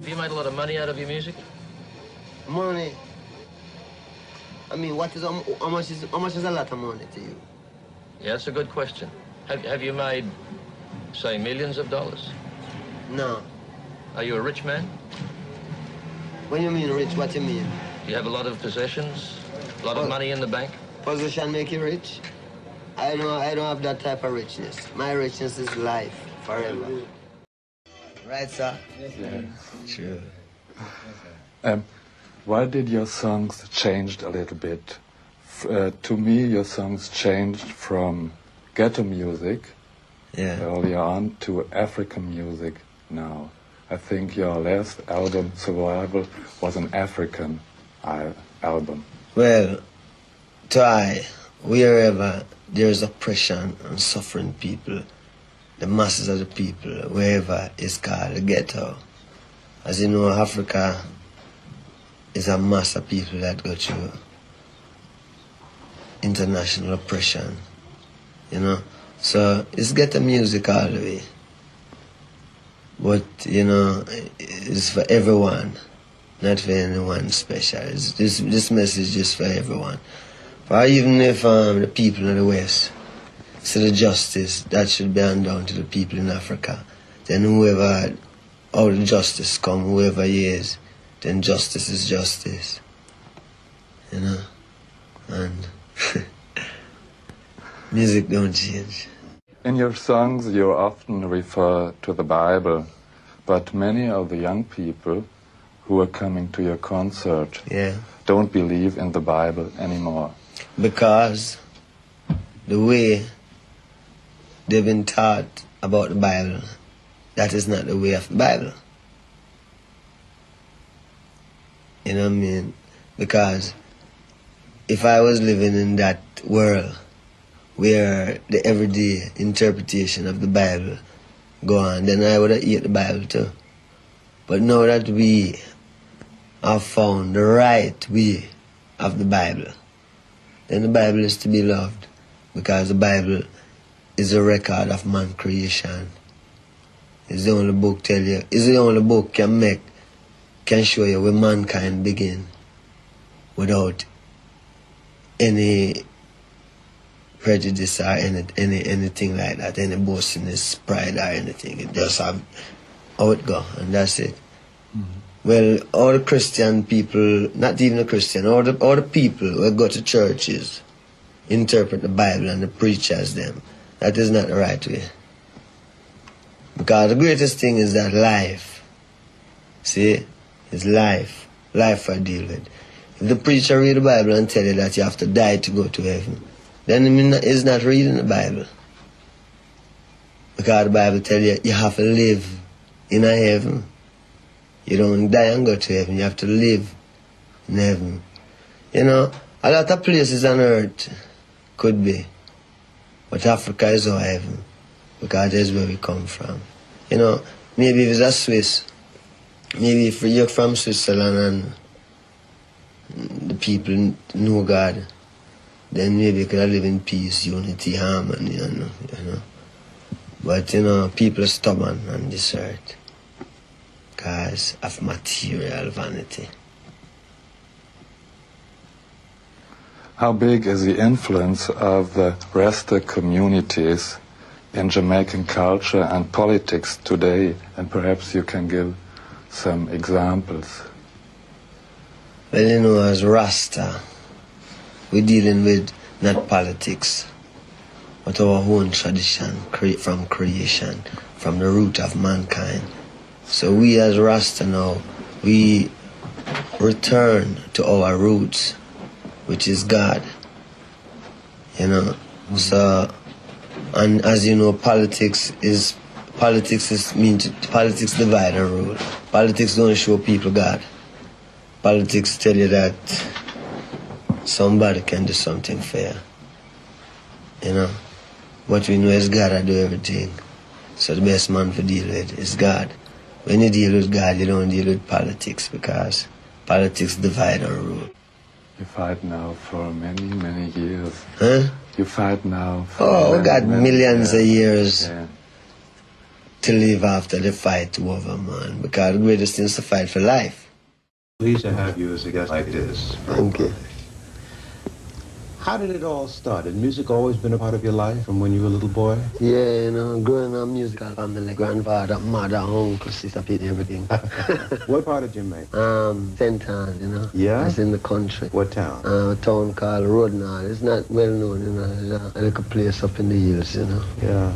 Have you made a lot of money out of your music? Money? I mean, how much is a lot of money to you? Yeah, that's a good question. Have you made, say, millions of dollars? No. Are you a rich man? When you mean rich, what you mean? Do you have a lot of possessions? A lot of money in the bank? Possession make you rich? I don't have that type of richness. My richness is life, forever. Right, sir? Yes, sir. Sure. Why did your songs change a little bit? To me, your songs changed from ghetto music earlier on to African music now. I think your last album, Survival, was an African album. Well, wherever there is oppression and suffering people, the masses of the people, wherever it's called the ghetto. As you know, Africa is a mass of people that go through international oppression, you know. So it's ghetto music all the way. But, you know, it's for everyone, not for anyone special. This message is for everyone. For even if the people in the West see the justice that should be handed down to the people in Africa, then all the justice come, whoever he is, then justice is justice, you know, and music don't change. In your songs, you often refer to the Bible, but many of the young people who are coming to your concert don't believe in the Bible anymore. Because the way they've been taught about the Bible, that is not the way of the Bible. You know what I mean? Because if I was living in that world where the everyday interpretation of the Bible go on, then I would have eaten the Bible too. But now that we have found the right way of the Bible, then the Bible is to be loved, because the Bible is a record of man creation. It's the only book it's the only book can show you where mankind began without any prejudice or anything like that, any boastiness, pride or anything. It just have how it go, and that's it. Mm-hmm. Well, all the Christian people, not even the Christian, all the people who go to churches interpret the Bible and the preachers them. That is not the right way. Because the greatest thing is that life. See? It's life. Life I deal with. If the preacher read the Bible and tell you that you have to die to go to heaven, then he's not reading the Bible. Because the Bible tells you you have to live in a heaven. You don't die and go to heaven. You have to live in heaven. You know, a lot of places on earth could be. But Africa is our heaven. Because that's where we come from. You know, maybe if it's a Swiss, maybe if you're from Switzerland and the people know God, then maybe you could live in peace, unity, harmony, you know. But, you know, people are stubborn on this earth because of material vanity. How big is the influence of the Rasta communities in Jamaican culture and politics today? And perhaps you can give some examples. Well, you know, as Rasta, we're dealing with not politics, but our own tradition from creation, from the root of mankind. So we as Rasta now, we return to our roots, which is God, you know. So, and as you know, politics divide and rule. Politics don't show people God. Politics tell you that somebody can do something fair, you know. What we know is God that do everything. So the best man to deal with is God. When you deal with God, you don't deal with politics, because politics divide and rule. You fight now for many, many years. Huh? You fight now for we got millions of years. Yeah. to live after the fight over, man. Because the greatest thing is to fight for life. Pleased to have you as a guest like this. Thank you. How did it all start? Had music always been a part of your life from when you were a little boy? Yeah, you know, growing up musical family, grandfather, mother, uncle, sister, Pete, everything. What part of Jamaica? St. Anne, you know. Yeah? It's in the country. What town? A town called Rodnall. It's not well known, you know. It's a little place up in the hills, you know. Yeah.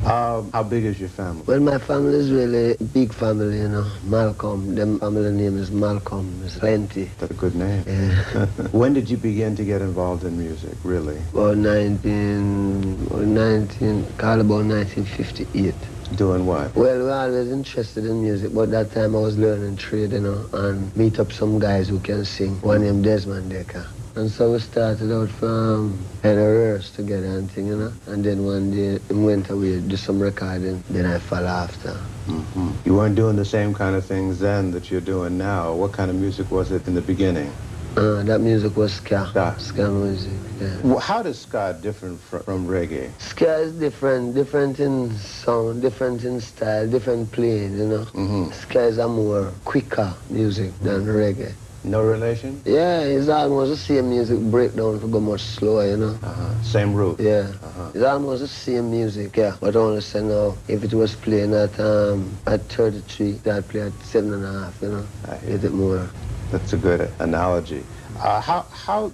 How big is your family? Well, my family is really a big family, you know. Malcolm, them family name is Malcolm. It's plenty. That's a good name. Yeah. When did you begin to get involved in music, really? About 1958. Doing what? Well, we were always interested in music, but that time I was learning trade, you know, and meet up some guys who can sing. One named Desmond Decker. And so we started out from rehearse together and thing, you know. And then one day we went away, do some recording, then I fell after. Mm-hmm. You weren't doing the same kind of things then that you're doing now. What kind of music was it in the beginning? That music was ska. Ska music, yeah. Well, how does ska differ from reggae? Ska is different in sound, different in style, different playing, you know. Mm-hmm. Ska is a more quicker music than reggae. No relation? Yeah, it's almost the same music breakdown for go much slower, you know. Same root? Yeah. Uh-huh. It's almost the same music, yeah. But only say now, if it was playing at 33, I'd play at 7.5, you know. Get it more. That's a good analogy. How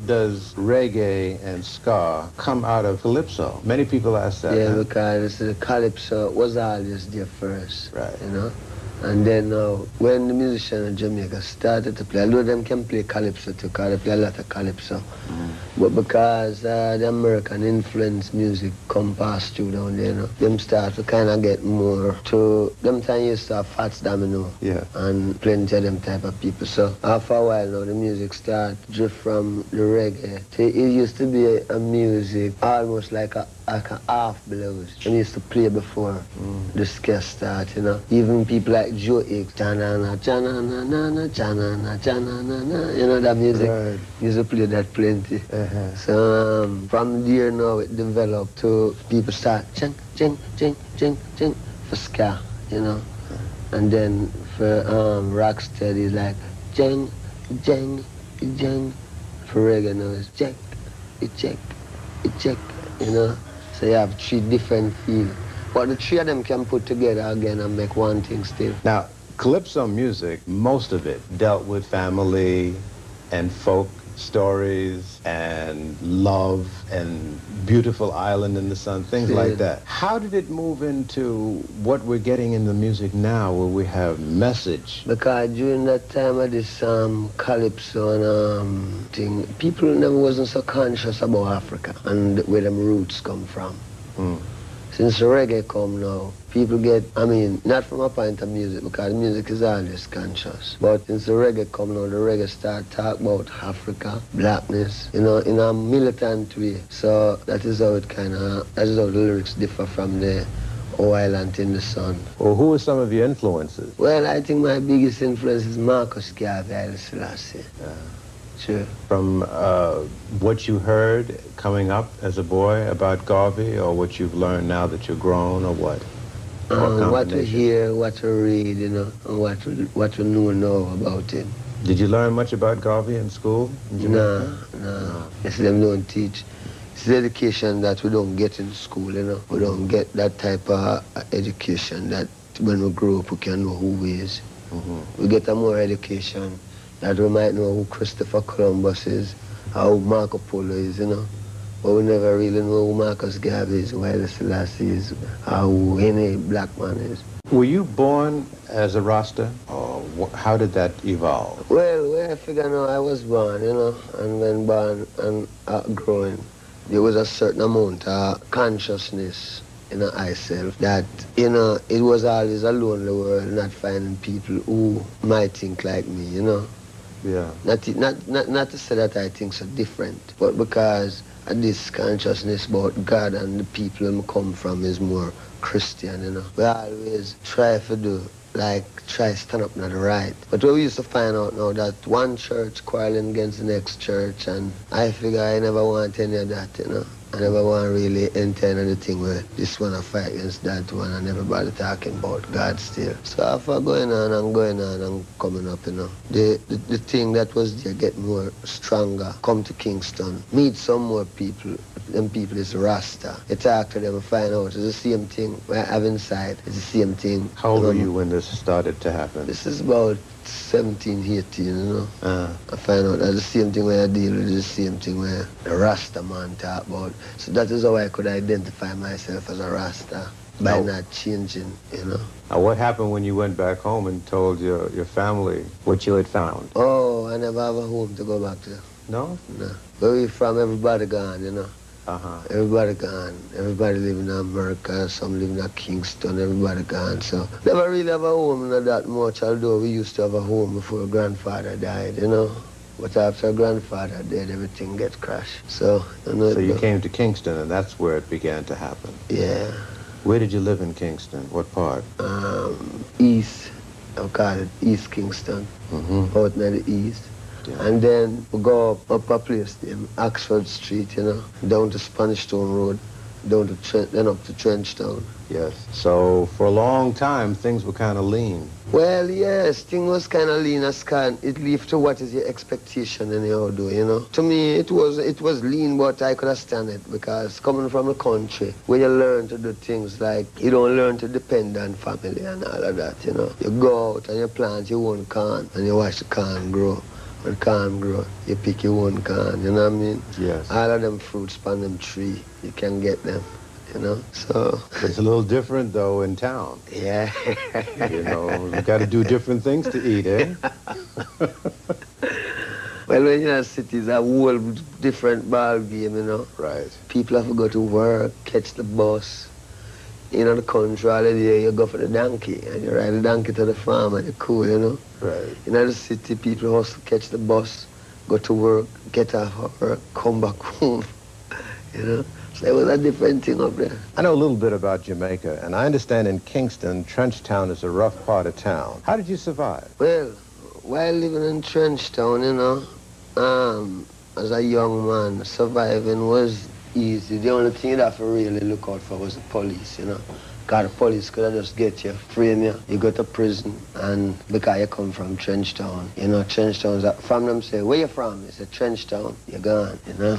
does reggae and ska come out of calypso? Many people ask that. Yeah, huh? because the calypso was always there first, Right. you know. And then when the musicians in Jamaica started to play, although them can play calypso too, because they play a lot of calypso, but because the American influence music come past through down there, you know, them start to kind of get more to, them time used to have Fats Domino, Yeah. and plenty of them type of people. So after a while now, the music start drift from the reggae. It used to be a music almost like a half blues. They used to play before the ska start, you know. Even people like Joe Hicks, cha-na-na, cha-na-na-na-na, cha-na-na, cha-na-na-na, you know that music? Right. Used to play that plenty. Uh-huh. So from there now it developed to people start ching, ching, ching, ching, ching for ska, you know. And then for rocksteady it's like jing, jing, jing. For reggae now it's check, you know. So you have three different feels. But the three of them can put together again and make one thing still. Now, calypso music, most of it dealt with family and folk stories and love and beautiful island in the sun, things like that. How did it move into what we're getting in the music now where we have message? Because during that time of this calypso and thing, people never wasn't so conscious about Africa and where them roots come from. Since the reggae come now, people get, I mean, not from a point of music, because music is always conscious. But since the reggae come now, the reggae start talk about Africa, blackness, you know, in a militant way. So that is how that is how the lyrics differ from the Island in the Sun. Well, who are some of your influences? Well, I think my biggest influence is Marcus Garvey, Haile Selassie. Sure. From what you heard coming up as a boy about Garvey, or what you've learned now that you're grown, or what? What we hear, what we read, you know, and what we know about it. Did you learn much about Garvey in school? No. Yes, them don't teach. It's the education that we don't get in school, you know. We don't get that type of education that when we grow up we can know who we is. We get a more education that we might know who Christopher Columbus is, how Marco Polo is, you know. But we never really know who Marcus Garvey is, who Haile Selassie is, how any black man is. Were you born as a Rasta, or how did that evolve? Well, where I figure now I was born, you know, and when born and growing, there was a certain amount of consciousness in myself that, you know, it was always a lonely world, not finding people who might think like me, you know. Yeah. Not to say that I think so different, but because this consciousness about God and the people who come from is more Christian, you know. We always try to do, like, try to stand up not right. But we used to find out now that one church quarreling against the next church, and I figure I never want any of that, you know. I never want to really enter into the thing where this one I fight against that one and everybody talking about God still. So after going on and coming up, you know, the thing that was there get more stronger, come to Kingston, meet some more people. Them people is Rasta. You talk to them and find out it's the same thing I have inside. It's the same thing. How old were you when this started to happen? This is about 17, 18, you know. I find out that the same thing when I deal with, the same thing where the Rasta man talk about. So that is how I could identify myself as a Rasta, by not changing, you know. Now, what happened when you went back home and told your family what you had found? Oh, I never have a home to go back to. No? No. Where we from, everybody gone, you know. Everybody gone. Everybody living in America, some living in Kingston, everybody gone. So never really have a home, not that much, although we used to have a home before grandfather died, you know. But after grandfather died, everything get crashed. So, you know. So you came to Kingston and that's where it began to happen? Yeah. Where did you live in Kingston? What part? East. I call it East Kingston. Out near the east. Yeah. And then we go up a place named Oxford Street, you know, down to Spanish Town Road, down to then up to Trenchtown. Yes. So for a long time, things were kind of lean. Well, yes, things was kind of lean as can. It leaves to what is your expectation anyhow, do you know? To me, it was lean, but I could stand it because coming from a country where you learn to do things like you don't learn to depend on family and all of that, you know. You go out and you plant your own corn and you watch the corn grow. When corn grow, you pick your own corn, you know what I mean? Yes. All of them fruits on them tree, you can get them, you know? So it's a little different though in town. Yeah. You know, you got to do different things to eat, eh? Well, when you're in a city, it's a whole different ball game, you know? Right. People have to go to work, catch the bus. You know, the country all day, you go for the donkey, and you ride the donkey to the farm, and you're cool, you know? Right. In the city, people also catch the bus, go to work, get off of work, come back home, you know? So it was a different thing up there. I know a little bit about Jamaica, and I understand in Kingston, Trenchtown is a rough part of town. How did you survive? Well, while living in Trenchtown, you know, as a young man, surviving was easy. The only thing you'd have to really look out for was the police, you know. Because the police could just get you, frame you, you go to prison, and because you come from Trenchtown, you know, Trenchtown's, from them say, where you from? It's a Trenchtown, you're gone, you know.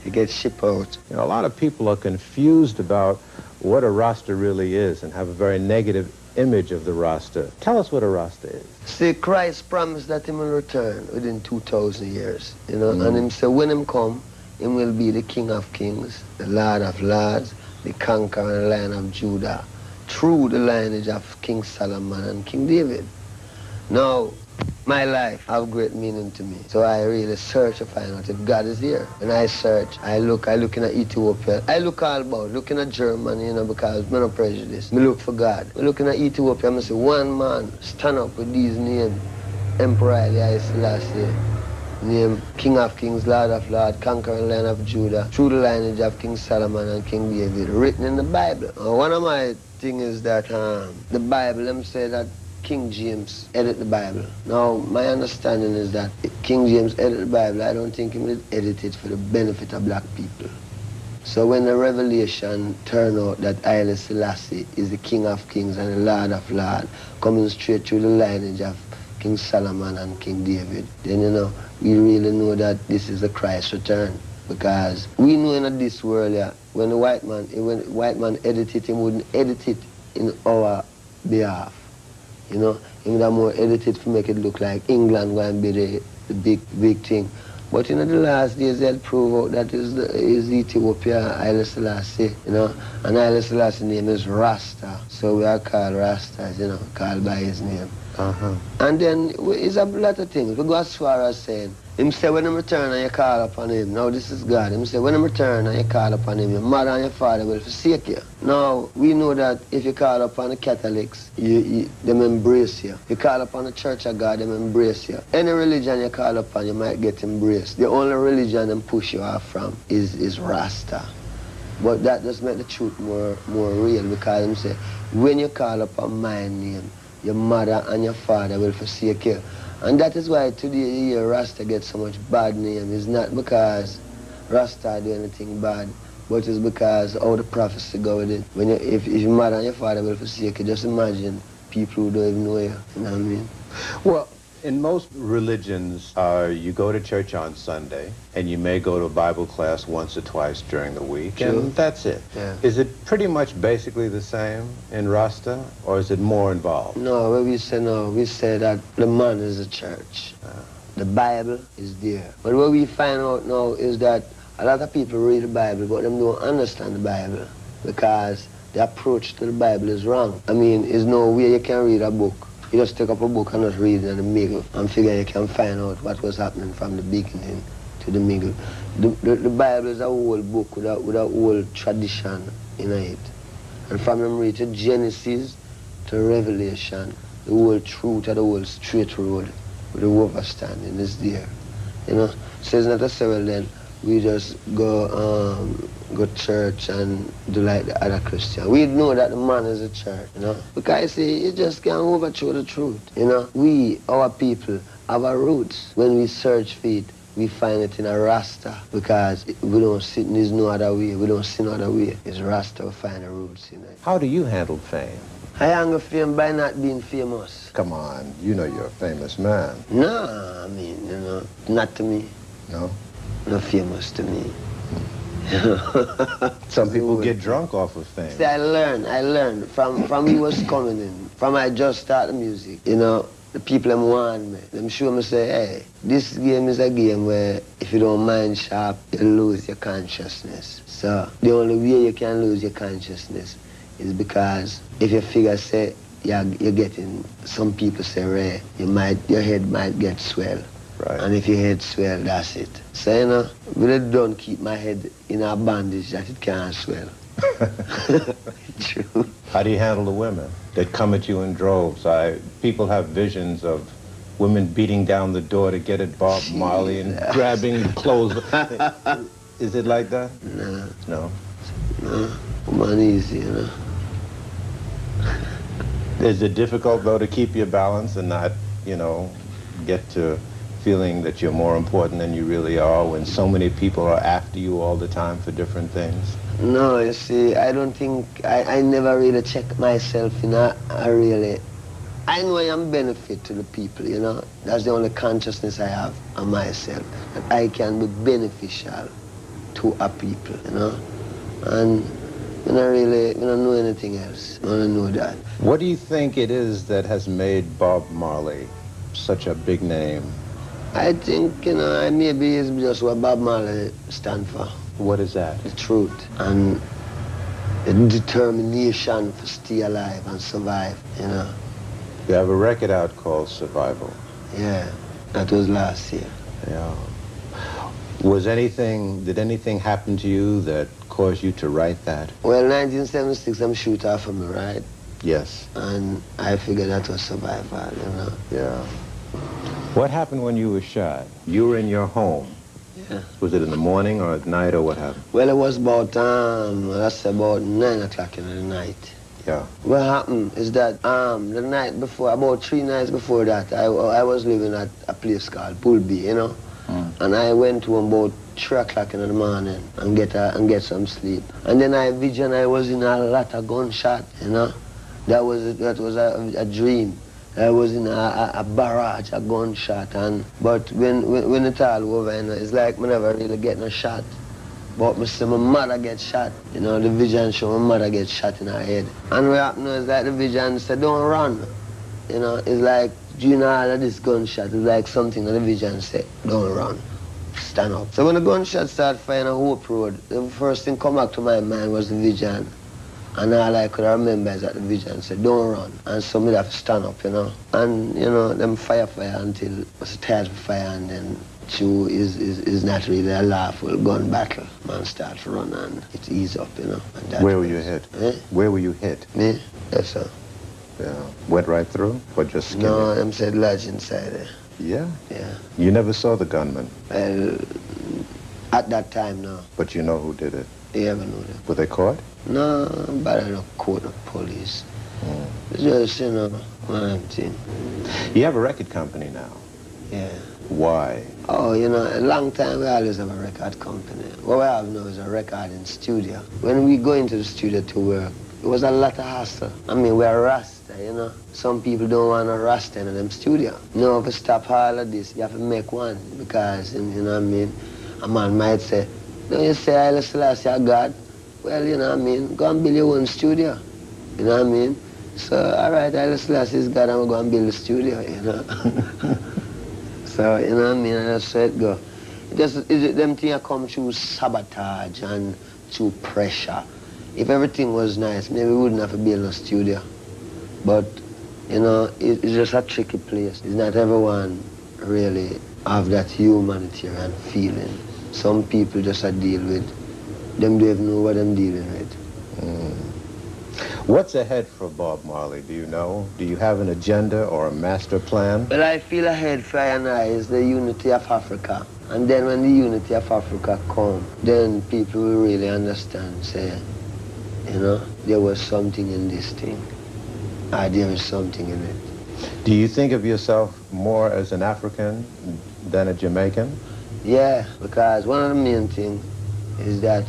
You get shipped out. You know, a lot of people are confused about what a Rasta really is and have a very negative image of the Rasta. Tell us what a Rasta is. See, Christ promised that he will return within 2,000 years, you know, and him say, when him come, him will be the King of Kings, the Lord of Lords, the conquering Lion of Judah, through the lineage of King Solomon and King David. Now, my life have great meaning to me, so I really search to find out if God is here. When I search, I look in Ethiopia. I look all about, looking at Germany, you know, because I'm not prejudiced. I look for God. I look in Ethiopia, I say, one man stand up with these names, Emperor Haile Selassie, name King of Kings, Lord of Lords, conquering Lion of Judah, through the lineage of King Solomon and King David, written in the Bible. One of my things is that the Bible, them say that King James edit the Bible. Now, my understanding is that King James edit the Bible, I don't think he would edit it for the benefit of black people. So when the revelation turned out that Haile Selassie is the King of Kings and the Lord of Lords, coming straight through the lineage of King Solomon and King David, then, you know, we really know that this is the Christ return. Because we know in this world, yeah, when the white man edit it, he wouldn't edit it in our behalf. You know, he would have more edited to make it look like England going to be the big thing. But in the last days, they'll prove out that is Ethiopia, Haile Selassie, you know, and Haile Selassie's name is Rasta. So we are called Rastas, you know, called by his name. And then it's a lot of things. We go as far as saying, him say when him return and you call upon him, now this is God. Him say when him return and you call upon him, your mother and your father will forsake you. Now, we know that if you call upon the Catholics, them embrace you. If you call upon the Church of God, them embrace you. Any religion you call upon, you might get embraced. The only religion them push you off from is Rasta. But that does make the truth more real, because them say, when you call upon my name, your mother and your father will forsake you. And that is why today you hear Rasta get so much bad name. It's not because Rasta do anything bad, but it's because how the prophecy go with it. When if your mother and your father will forsake you, just imagine people who don't even know you. You know what I mean? Well, in most religions, you go to church on Sunday, and you may go to a Bible class once or twice during the week, True. and that's it. Yeah. Is it pretty much basically the same in Rasta, or is it more involved? No, what we say no, we say that the man is a church. The Bible is there. But what we find out now is that a lot of people read the Bible, but them don't understand the Bible because the approach to the Bible is wrong. I mean, there's no way you can read a book. You just take up a book and just read it in the middle and figure you can find out what was happening from the beginning to the middle. The Bible is a whole book with a whole tradition in it. And from them read to Genesis to Revelation, the whole truth of the whole straight road with the overstanding is there. You know? So it's not to say, well then, we just go church and do like the other Christian. We know that the man is a church, you know. Because you see, you just can't overthrow the truth, you know. We, our people, have our roots. When we search for it, we find it in a Rasta. Because we don't see, there's no other way. We don't see no other way. It's Rasta, we find the roots in it. How do you handle fame? I handle fame by not being famous. Come on, you know you're a famous man. No, I mean, you know, not to me. No? Not famous to me. Some people get drunk off of fame. See, I learned from we was coming in, from I just started music, you know, the people them want me. Them show me say, hey, this game is a game where if you don't mind sharp, you lose your consciousness. So the only way you can lose your consciousness is because if you figure say you're getting, some people say rare, your head might get swell. Right. And if your head swell, that's it. So, you know, we don't keep my head in a bandage that it can't swell. True. How do you handle the women that come at you in droves? People have visions of women beating down the door to get at Bob Marley and grabbing clothes. Is it like that? No. No? No. Woman easy, you know. Is it difficult, though, to keep your balance and not, you know, get to feeling that you're more important than you really are when so many people are after you all the time for different things? No, you see, I don't think, I never really check myself, you know, I know I am benefit to the people, you know. That's the only consciousness I have on myself, that I can be beneficial to our people, you know. And I don't know anything else. I don't know that. What do you think it is that has made Bob Marley such a big name? I think, you know, maybe it's just what Bob Marley stands for. What is that? The truth and the determination to stay alive and survive, you know. You have a record out called Survival. Yeah, that was last year. Yeah. Did anything happen to you that caused you to write that? Well, 1976, I'm shoot off of me, right? Yes. And I figured that was survival, you know. Yeah. What happened when you were shot? You were in your home. Yeah. Was it in the morning or at night or what happened? Well, it was about, that's about 9 o'clock in the night. Yeah. What happened is that the night before, about 3 nights before that, I was living at a place called Bullby, you know. And I went to about 3 o'clock in the morning and get some sleep. And then I was in a lot of gunshot, you know. That was a dream. I was in a barrage, a gunshot, but when it all over, you know, it's like I never really getting a shot. But I see my mother get shot, you know, the vision show my mother get shot in her head. And what happened is like the vision said, don't run. You know, it's like, you know, all of this gunshot is like something that the vision said, don't run, stand up. So when the gunshot started firing on Hope Road, the first thing come back to my mind was the vision. And all I could remember is that the vision said, don't run. And so me have to stand up, you know. And, you know, them fire until it was tired of fire, and then two is not really a lawful gun battle. Man start to run and it ease up, you know. Where were you hit? Eh? Where were you hit? Me? Yes, sir. Yeah. Went right through? Or just skinned No, it? them said lodge inside there. Yeah? Yeah. You never saw the gunman? Well, at that time, no. But you know who did it? You ever know that? Were they caught? No, but I don't court the police. It's just, you know, one thing. You have a record company now. Yeah. Why? Oh, you know, a long time we always have a record company. What we have now is a recording studio. When we go into the studio to work, it was a lot of hassle. I mean, we're Rasta, you know. Some people don't want a Rasta in them studio. No, if you stop all of this, you have to make one. Because, you know what I mean, a man might say, don't you say Haile Selassie are God? Well, you know what I mean, go and build your own studio. You know what I mean? So, all right, Haile Selassie is God, and we're going to build a studio, you know. So, you know what I mean, and that's how it go. Them things come through sabotage and through pressure. If everything was nice, maybe we wouldn't have to build a studio. But, you know, it's just a tricky place. It's not everyone really have that humanitarian feeling. Some people just deal with, them don't even know what I'm dealing with. What's ahead for Bob Marley, do you know? Do you have an agenda or a master plan? Well, I feel ahead for I and I is the unity of Africa. And then when the unity of Africa come, then people will really understand, say, you know, there was something in this thing. There is something in it. Do you think of yourself more as an African than a Jamaican? Yeah, because one of the main things is that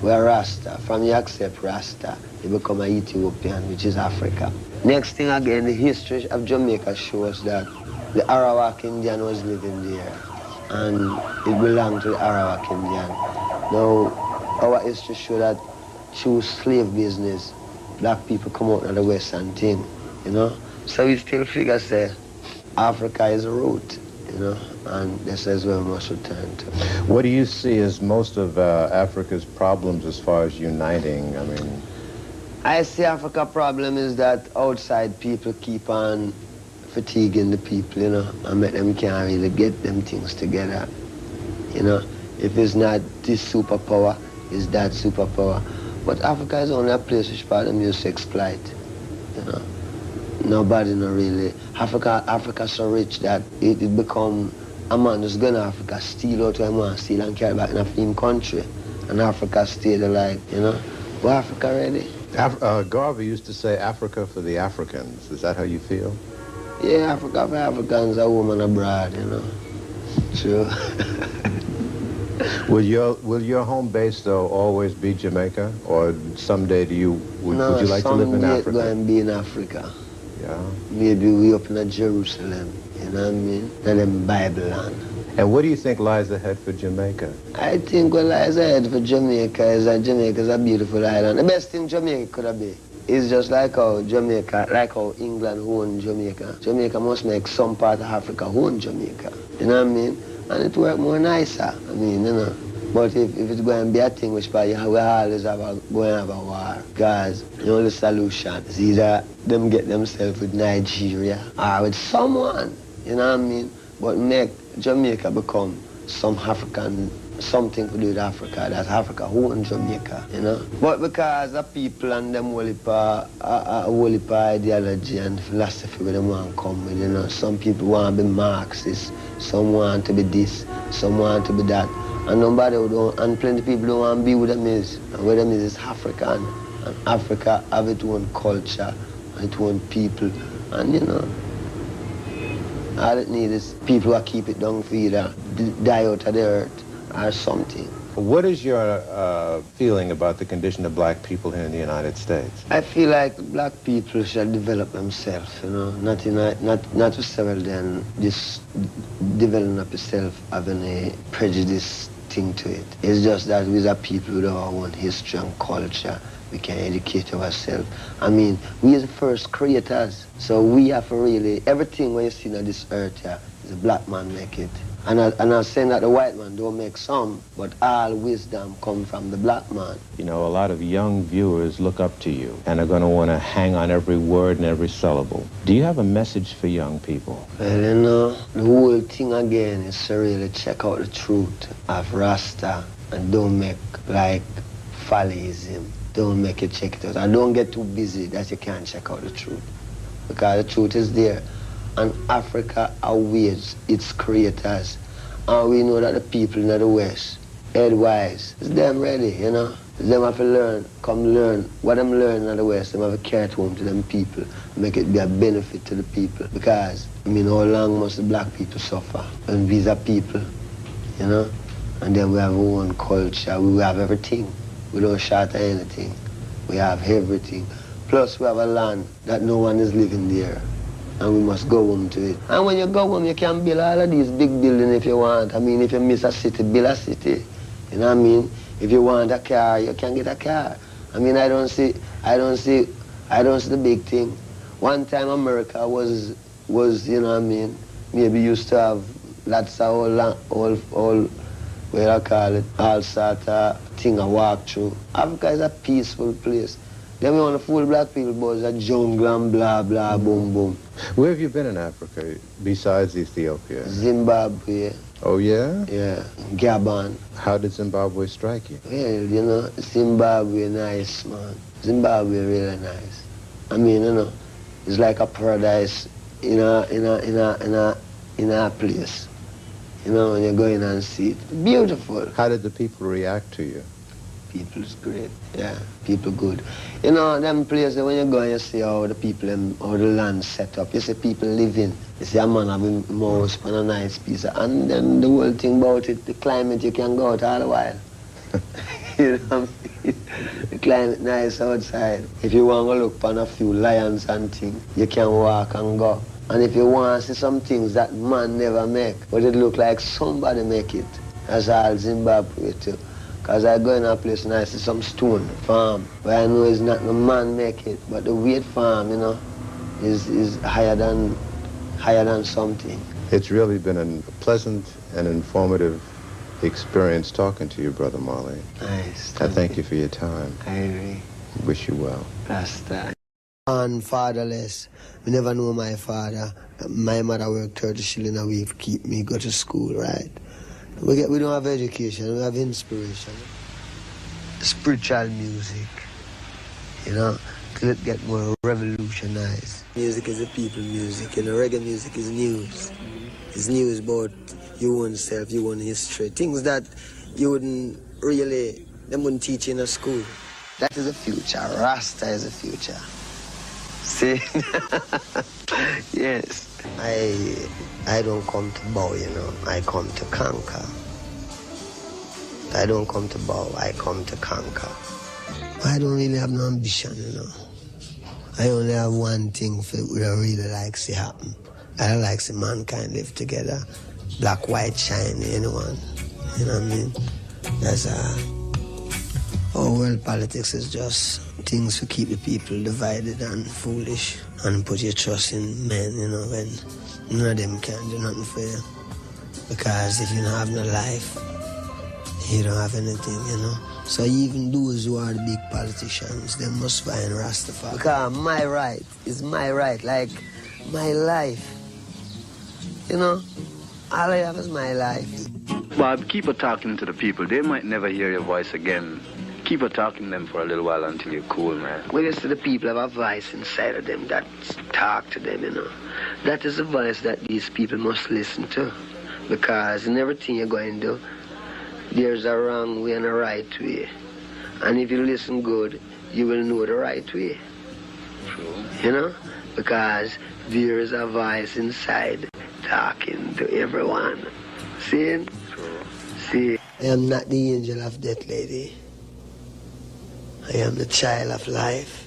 we're Rasta. From you accept Rasta, you become an Ethiopian, which is Africa. Next thing again, the history of Jamaica shows that the Arawak Indian was living there, and it belonged to the Arawak Indian. Now, our history shows that through slave business, black people come out of the Western thing, you know? So we still figure, say, Africa is a root, you know? And this is where we must return to. What do you see as most of Africa's problems as far as uniting? I mean, I see Africa's problem is that outside people keep on fatiguing the people, you know, and make them can't really get them things together. You know, if it's not this superpower, it's that superpower. But Africa is only a place which part of music exploit, you know. Nobody no really. Africa's so rich that it become a man just go to Africa, steal out what he want to steal and carry back in a film country. And Africa stay there like, you know, we're Africa ready. Garvey used to say Africa for the Africans. Is that how you feel? Yeah, Africa for Africans, a woman abroad, you know. True. Will your home base though always be Jamaica, or someday would you like to live in Africa? No, someday going to be in Africa. Yeah. Maybe we up in Jerusalem, you know what I mean? And then Bible land. And what do you think lies ahead for Jamaica? I think what lies ahead for Jamaica is that Jamaica is a beautiful island. The best thing Jamaica could have been is just like how England owned Jamaica. Jamaica must make some part of Africa own Jamaica. You know what I mean? And it work more nicer. I mean, you know. But if it's going to be a thing which we always going to have a war, because the only solution is either them get themselves with Nigeria or with someone, you know what I mean? But make Jamaica become some African, something to do with Africa, that's Africa who owns Jamaica, you know? But because the people and them whole heap ideology and philosophy where they want to come with, you know, some people want to be Marxist, some want to be this, some want to be that. And nobody don't, and plenty of people don't want to be with them is. And where them is African. And Africa have its own culture, its own people. And you know, all it needs is people who keep it down for either die out of the earth or something. What is your feeling about the condition of black people here in the United States? I feel like black people should develop themselves, you know, not to several then just developing up yourself having a prejudice thing to it. It's just that we are people with our own history and culture. We can educate ourselves. I mean, we are the first creators, so we have to really, everything when you see on this earth here, is a black man make it. And I'm saying that the white man don't make some, but all wisdom comes from the black man. You know, a lot of young viewers look up to you and are going to want to hang on every word and every syllable. Do you have a message for young people? Well, you know, the whole thing again is to really check out the truth of Rasta and don't make like follyism. Don't make it check it out. And don't get too busy that you can't check out the truth. Because the truth is there. And Africa awaits its creators. And we know that the people in the West, head-wise, is them ready, you know. Them have to learn, come learn. What I'm learning in the West, them have to carry it home to them people, make it be a benefit to the people. Because, I mean, how long must the black people suffer? And these are people, you know? And then we have our own culture, we have everything. We don't short anything. We have everything. Plus we have a land that no one is living there. And we must go home to it. And when you go home, you can build all of these big buildings if you want. I mean, if you miss a city, build a city. You know what I mean? If you want a car, you can get a car. I mean, I don't see the big thing. One time America was, you know what I mean, maybe used to have lots of all what I call it, all sort of thing I walk through. Africa is a peaceful place. Then we want to fool black people, but it's a jungle and blah, blah, boom, boom. Where have you been in Africa besides Ethiopia? Zimbabwe. Oh, yeah? Yeah, Gabon. How did Zimbabwe strike you? Well, you know, Zimbabwe nice, man. Zimbabwe really nice. I mean, you know, it's like a paradise in a place. You know, when you go in and see it. Beautiful. How did the people react to you? People is great, yeah, people good. You know, them places when you go and you see how the people, how the land set up, you see people living. You see a man having a mouse on a nice piece, and then the whole thing about it, the climate, you can go out all the while. You know what I mean? The climate nice outside. If you want to look upon a few lions and things, you can walk and go. And if you want to see some things that man never make, but it look like somebody make it, that's all Zimbabwe too. Because I go in a place and I see some stone farm, where I know it's not the man make it, but the weight farm, you know, is higher than something. It's really been a pleasant and informative experience talking to you, Brother Marley. Nice. I thank you for your time. I agree. Wish you well. Rasta. And fatherless. We never know my father. My mother worked 30 shillings a week to keep me go to school, right? We don't have education, we have inspiration. Spiritual music, you know, till it get more revolutionized. Music is a people music, you know, reggae music is news. It's news about your own self, your own history, things that you wouldn't really, they wouldn't teach in a school. That is the future, Rasta is the future. See? Yes. I don't come to bow, you know, I come to conquer. I don't come to bow, I come to conquer. I don't really have no ambition, you know. I only have one thing for what I really like to see happen. I like to see mankind live together. Black, white, shiny, anyone. You know what I mean? That's our world politics is just things to keep the people divided and foolish and put your trust in men, you know, when none of them can do nothing for you. Because if you don't have no life, you don't have anything, you know. So even those who are the big politicians, they must find Rastafari. Because my right is my right, like my life. You know, all I have is my life. Bob, keep on talking to the people. They might never hear your voice again. Keep on talking to them for a little while until you're cool, man. When you see the people have a voice inside of them that talk to them, you know. That is the voice that these people must listen to. Because in everything you're going to do, there's a wrong way and a right way. And if you listen good, you will know the right way. True. You know? Because there is a voice inside talking to everyone. See? True. See? I am not the angel of death, lady. I am the child of life.